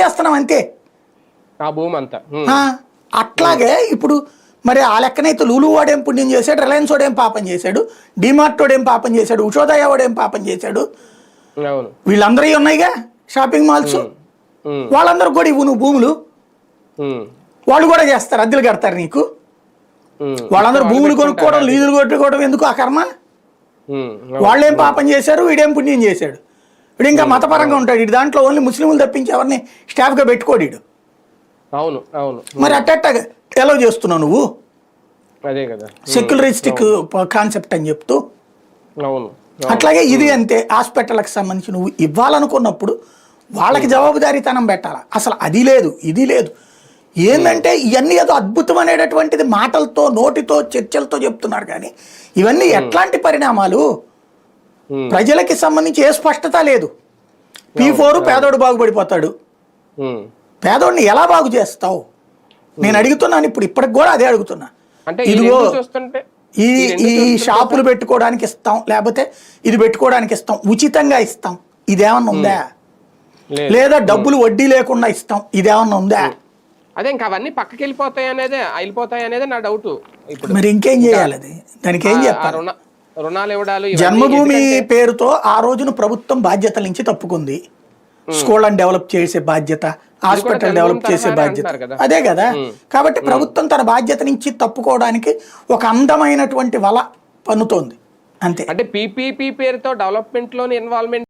చేస్తున్నాం అంతే ఆ భూమి అంతా. అట్లాగే ఇప్పుడు మరి ఆ లెక్కనైతే లూలు వాడేం పుణ్యం చేశాడు, రిలయన్స్ వాడేం పాపం చేశాడు, డిమార్ట్ వాడేం పాపం చేశాడు, ఉషోదయ వాడేం పాపం చేశాడు. వీళ్ళందరూ ఉన్నాయిగా షాపింగ్ మాల్స్, వాళ్ళందరూ కూడా ఇవ్వు నువ్వు భూములు, వాళ్ళు కూడా చేస్తారు, అద్దెలు కడతారు నీకు. వాళ్ళందరూ భూములు కొనుక్కోవడం, లీజులు కొట్టుకోవడం ఎందుకు ఆ కర్మ? వాళ్ళేం పాపం చేశారు, వీడేం పుణ్యం చేశాడు. వీడు ఇంకా మతపరంగా ఉంటాడు, ఇటు దాంట్లో ఓన్లీ ముస్లింలు తప్పించి ఎవరిని స్టాఫ్గా పెట్టుకోడు వీడు. అవును అవును. మరి అట్ట ఎలా చేస్తున్నావు నువ్వు? అదే కదా సెక్యులరిస్టిక్ కాన్సెప్ట్ అని చెప్తూ. అవును. అట్లాగే ఇది అంతే, హాస్పిటల్కి సంబంధించి నువ్వు ఇవ్వాలనుకున్నప్పుడు వాళ్ళకి జవాబుదారీతనం పెట్టాలి. అసలు అది లేదు, ఇది లేదు. ఏంటంటే ఇవన్నీ ఏదో అద్భుతం అనేటటువంటిది మాటలతో, నోటితో, చర్చలతో చెప్తున్నారు. కానీ ఇవన్నీ ఎట్లాంటి పరిణామాలు? ప్రజలకి సంబంధించి ఏ స్పష్టత లేదు. P4 పేదోడు బాగుపడిపోతాడు, పేదోడిని ఎలా బాగు చేస్తావు? నేను అడుగుతున్నాను, ఇప్పటికి కూడా అదే అడుగుతున్నా. ఇదిగో ఈ షాపులు పెట్టుకోవడానికి ఇస్తాం, లేకపోతే ఇది పెట్టుకోవడానికి ఇస్తాం, ఉచితంగా ఇస్తాం, ఇదేమన్నా ఉందా? లేదా డబ్బులు వడ్డీ లేకుండా ఇస్తాం, ఇదేమన్నా ఉందా? అదే ఇంకా అవన్నీ పక్కకి వెళ్ళిపోతాయి అనేది నా డౌట్. మరి ఇంకేం చేయాలి? అది దానికి ఏం చెప్పాలి? రుణాలు ఇవ్వడాలు. జన్మభూమి పేరుతో ఆ రోజున ప్రభుత్వం బాధ్యతల నుంచి తప్పుకుంది. స్కూళ్ళని డెవలప్ చేసే బాధ్యత, హాస్పిటల్ డెవలప్ చేసే బాధ్యత అదే కదా. కాబట్టి ప్రభుత్వం తన బాధ్యత నుంచి తప్పుకోవడానికి ఒక అందమైనటువంటి వల పన్నుతోంది అంతే. అంటే PPP పేరుతో డెవలప్మెంట్ లోని ఇన్వాల్వ్మెంట్